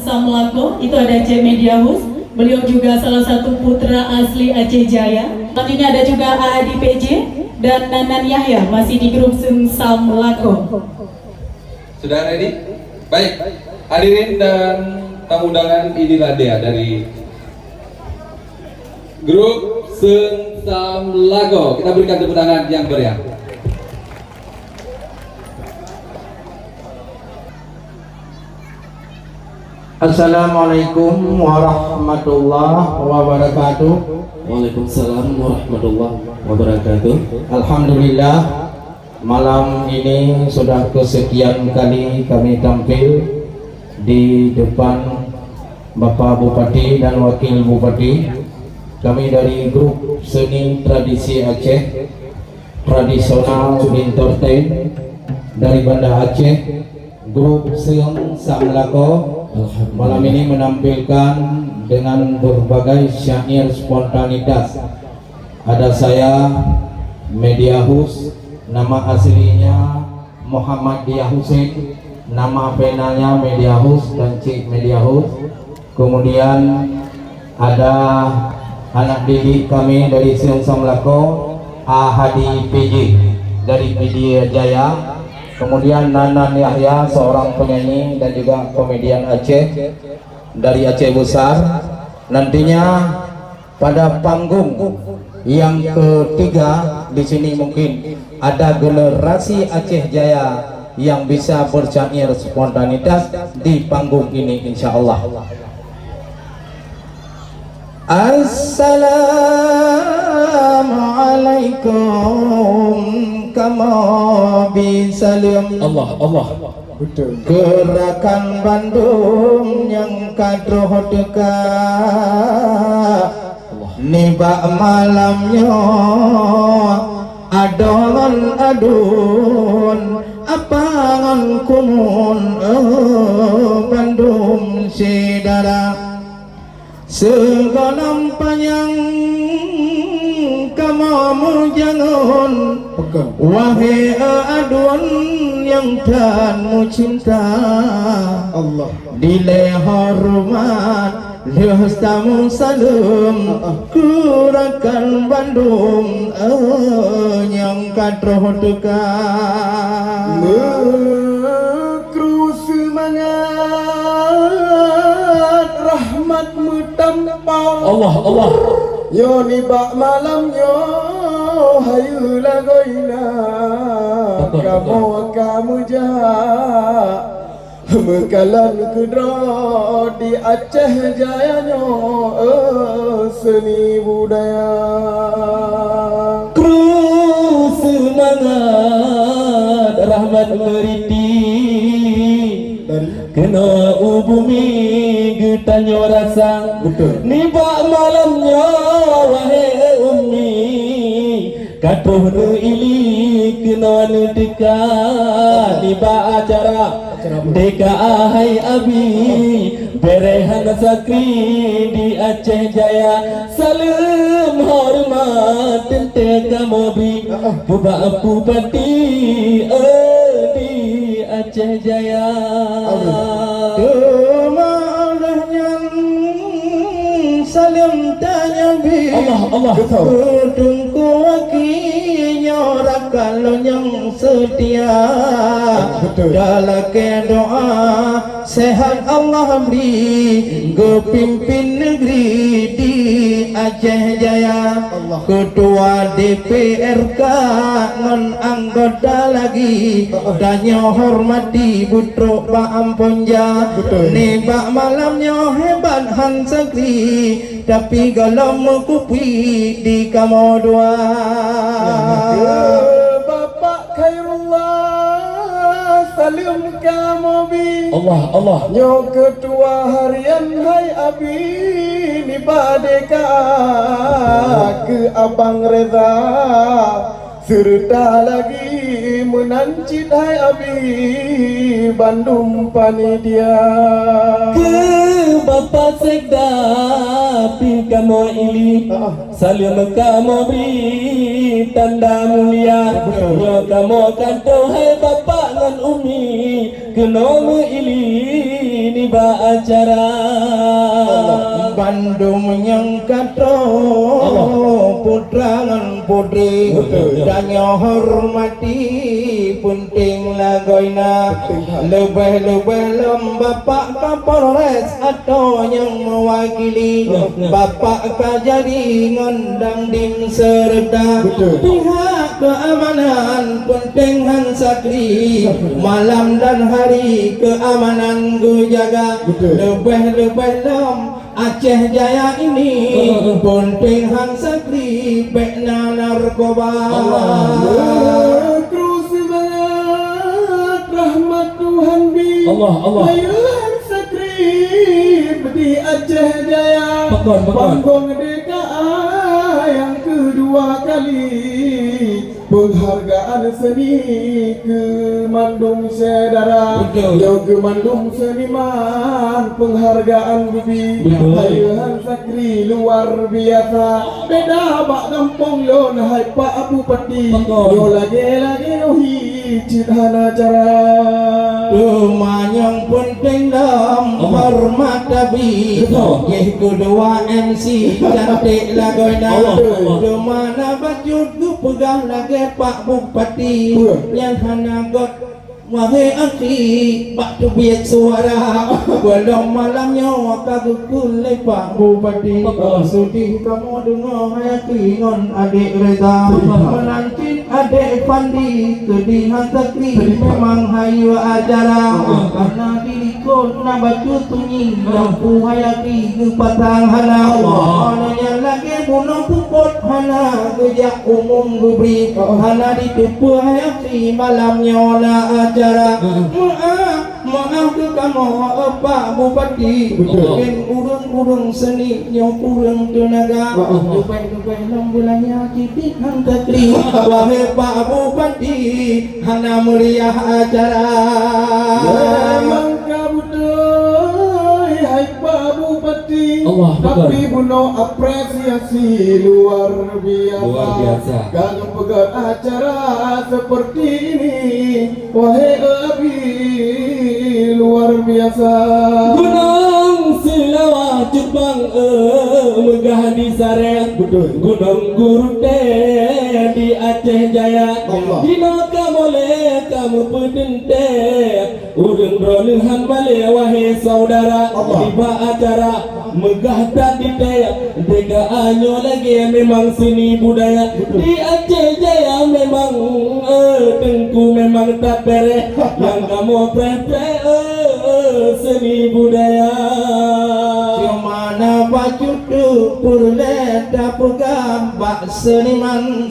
Samlako, itu ada Cik Mediahus. Beliau juga salah satu putra asli Aceh Jaya. Selanjutnya ada juga Adi PJ dan Nanan Yahya, masih di grup Sung Samlako. Sudah ready? Baik, hadirin dan tamu undangan, inilah dia dari grup Sung Samlako. Kita berikan tepuk tangan yang meriah. Assalamualaikum warahmatullahi wabarakatuh. Waalaikumsalam warahmatullahi wabarakatuh. Alhamdulillah, malam ini sudah kesekian kali kami tampil di depan Bapak Bupati dan Wakil Bupati. Kami dari grup seni tradisi Aceh, tradisional entertain dari Banda Aceh, grup Sung Samlako. Malam ini menampilkan dengan berbagai syair spontanitas. Ada saya, Mediahus, nama aslinya Muhammad Dia Husin, nama penanya Mediahus dan Cik Mediahus. Kemudian ada anak didik kami dari Sung Samlako, Ahadi PJ dari Media Jaya. Kemudian Nanan Yahya, seorang penyanyi dan juga komedian Aceh dari Aceh Besar. Nantinya pada panggung yang ketiga di sini mungkin ada generasi Aceh Jaya yang bisa bercair spontanitas di panggung ini, insya Allah. Assalamualaikum kama bisalam. Allah. Betul. Gerakan Bandung yang kadroh dekat nibak malamnya adon apangan kumun Bandung sedara segonam panjang kamu jangan wahai adun yang tanmu cinta Allah dile hormat lestamu salam kurakan Bandung yang kadroh dekat mekru semangat rahmatmu tampau Allah yo nibak malamnya hayulah goina kamu jah mekalan kedra di Aceh Jayanya seni budaya kru semangat rahmat meriti kena bumi getanyo rasa nibak malamnya wahai ummi katuh nu ili kena nu dekat nibak acara deka ahai abi berehan sakri di Aceh Jaya salam hormat tente kamobi bubak bupati di Aceh Jaya salam tanya bi Allah tunggu wakinya rakal yang setia dalam doa sehat Allah beri kepimpin negeri di Aceh Jaya ketua DPRK non anggota lagi tanya hormati Butro Pak Amponja nibak malamnya hebat Hansakri tapi galau mengkupi di kamu dua Bapak Khairullah salim kamu bi Allah nyo ketua harian hai abi ni badeka ke Abang Reza serta lagi menancit hai abi Bandung panitia ke Bapak Sekda pi kamu ili salim kamu beri tanda mulia kamu kanto hai Bapak nan umi kena ili ni ba acara Bandung yang kata putra ngan putri danyo hormati penting lagoina lebih-lebih lem bapak Kapolres atau yang mewakili bapak kajari ngondang dim serta pihak keamanan penting han sakri malam dan hari keamanan gue jaga lebih-lebih lem Aceh Jaya ini penting han sakri bekna narkoba Terus semangat rahmat Tuhan bi Allah. Hayuan sakri di Aceh Jaya Pakon. Panggung Merdeka yang kedua kali Penghargaan seni ke Mandung Sedara Yo ke Mandung Seniman Penghargaan bibi Hayuan sakri luar biasa Beda bak kampung lo Hai Pak Bupati Yo lagi nohi Cidhana cara Rumah yang penting dalam hormat Nabi Yeh kedua MC cantik lagoina Rumah bajut ku pegang lagi Pak Bupati Yang hana got wahai akhi Pak tu biar suara Belum malamnya kagukul Pak Bupati Sudi kamu dengar hai akhi ngon adik Reza Menancin adik Fandi Kedihan sakri memang hayu acara Karena dilikut nak baju tunyi Lampu hai akhi ke patang hana Ananya lagi bunuh puput hana Kejak umum gubri Hana ditupu hai akhi malamnya na acara Maaf ke kamu Pak Bupati Mungkin urung-urung seni Yang urung tenaga Lupai-lupai bulannya Citik hantar kri Wahai Pak Bupati Hana meriah acara Memang kabutai Hai Pak Bupati Tapi bunuh apresiasi luar biasa Gagap pegat acara seperti ini Wahai Abi luar biasa Gunung Silawah Jepang megah di Sareng Gunung Gurute di Aceh Jaya Dino kamole kamu pedente Urung rolehan bale wahai saudara Tiba acara megah tak ditayak Dega anyo lagi memang seni budaya Di Aceh Jaya memang tengku memang tak bere Yang kamu pre-pre seni budaya Mana baju tu purleta pegang bak seniman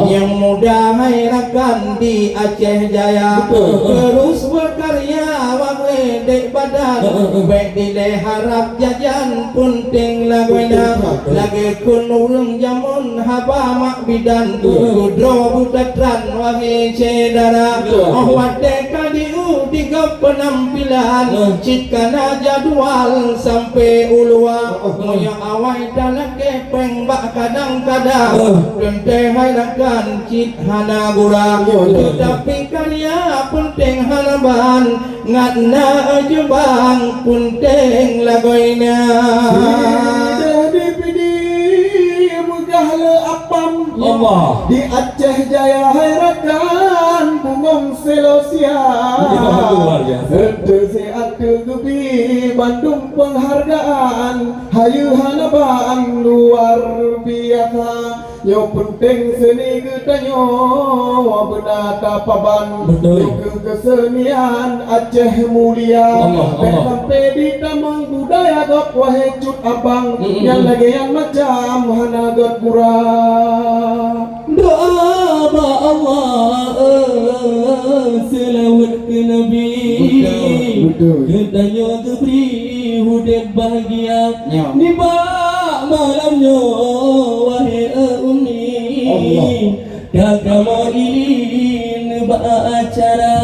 yang muda rakan di Aceh Jaya terus berkarya wahai dek badan baik dile harap jajan penting laguena lagi kun urang jamun haba mak bidan kudro butatran wahai cedara wate kadiu tiga penampilan citkana jadwal sampai ulua moya awai dalam kepeng bak kadang-kadang Dente halakan cit hana gura tetapi karya penting hanaban ngatna jebang penting lagoina di Aceh Jaya herakan bungong selosia Ente atu gebi Bandung penghargaan hayu hanabaan luar biasa Yo penting seni getanyo benata paban Yo kesenian Aceh mulia sampai di tamang budaya got wahai cut abang yang lagi yang macam hana got murah Doa ba Allah selawat ke Nabi Ketanya keberi hudib bahagia Ni bak malamnya wahai umi Kagama ini bak acara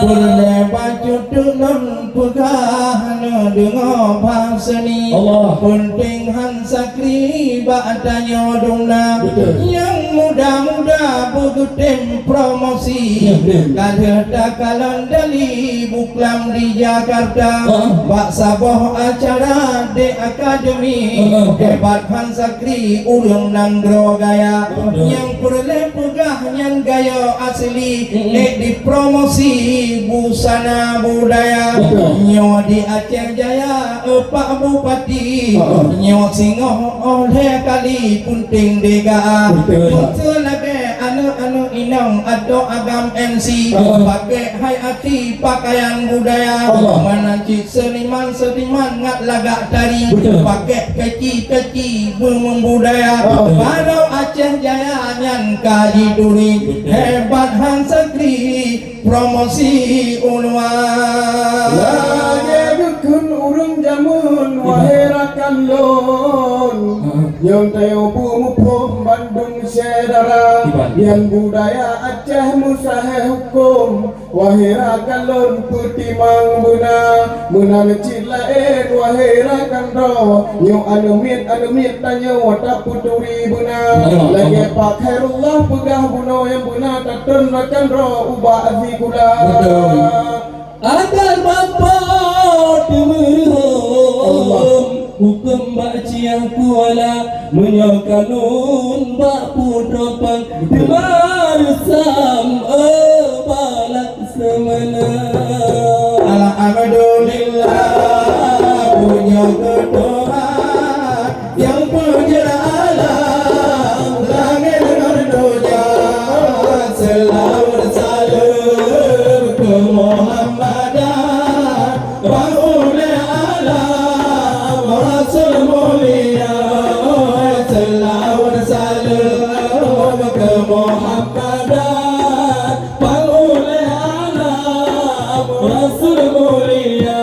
Purle baju dunam pegah dengar bahasa ni penting han sakri bak tanya dongna yang muda-muda kutem promosi Kada kalon dali buklam di Jakarta Bak saboh acara de akademi Hebat Hansakri ulung nanggro gaya Yang perle pegah yang gaya asli di promosi busana budaya Nyo di Aceh Jaya Pak Bupati Nyo singoh oleh kali punting dega Selagi anu inang atau agam MC pakai hayati pakaian budaya menancik seniman ngat lagak tari pakai keci budaya Padau Aceh Jaya nyan kaji duri hebat Hansakri promosi ulwan lagi dukun urung jamun wahirakan lon yang tayo pumupom Bandung sedara yang budaya Aceh musahe hukum wahirakan lon putih mang muna ngecil lain wahirakan ro nyo anumit tanyo watak puturi buna lagi Pak Khairullah pegah buno yang buna tatun makan ro ubah azikula agar bapa demerhom hukum baci yang kuala menyokanun bak pudropang demarsam balak semana Alhamdulillah punya kedoa yang penjara alam langit dengan doja selalu salam ke Muhammadan Baule alam Rasul mulia selalu salam ke Muhammadan Baule alam Rasul mulia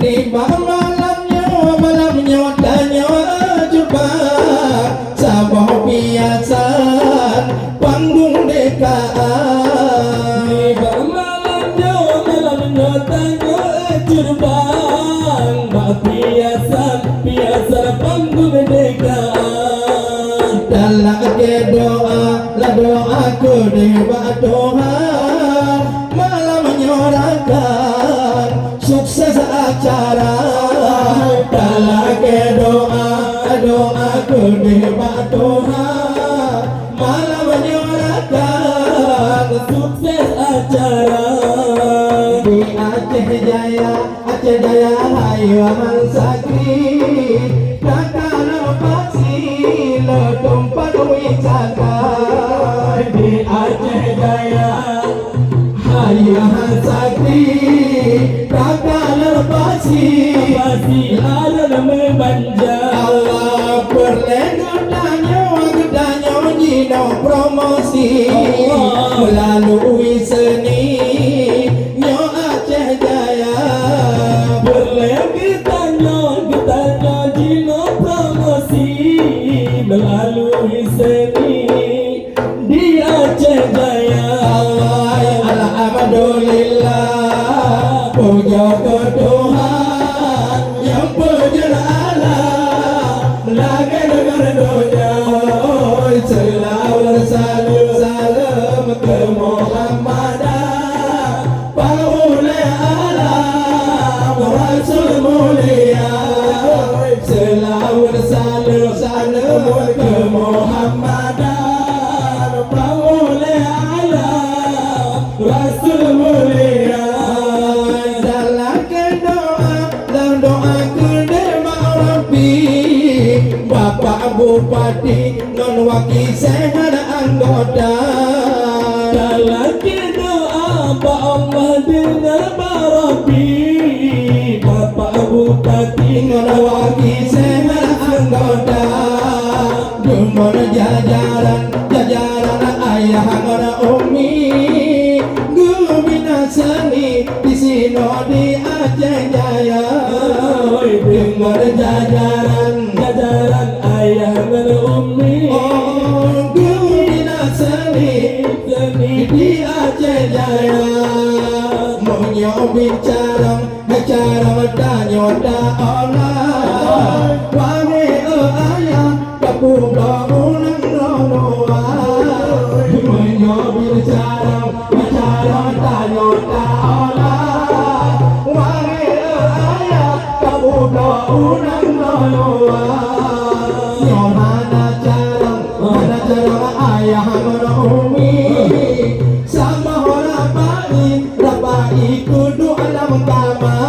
di malamnya tanya coba sabah piasan panggung dekaan di malamnya tanya curbang bak piasan panggung dekaan dalam doa ku dewa Tuhan malam menyorakan sukses acara dalam doa ku dewa Tuhan malam menyorakan sukses acara di Aceh Jaya Hayu Hansakri kakak lepasi lo tempat wisata di Aceh Jaya Hayu Hansakri kakak lepasi ada membanja Allah perlengar tanya jino promosi melalui seni nyo Aceh Jaya kita jino promosi melalui seni di Aceh Jaya Alhamdulillah puja ke Tuhan yang penjara alam lagi dengar doa selalu salam ke Muhammadan Baule alam Rasul mulia selalu salam ke Muhammadan Baule alam Rasul mulia dalam doa ku dewa Rabbi Bapak Bupati non wakil sehat anggota dalam doa Pak Allah dengar Rabbi Bapak Bupati non wakil sehat anggota Dumur jajaran ayah ngora umi Gubina seni di sino di Aceh Jaya Dumur jajaran ayah ngora umi Gubina seni di Aceh Jaya Monyo bicara tanya Allah Wangi ayah Kapu ulang ronoa unang loloa. Yo mana jarang ayah mana umi. Sama orang baik kudu alam kamar.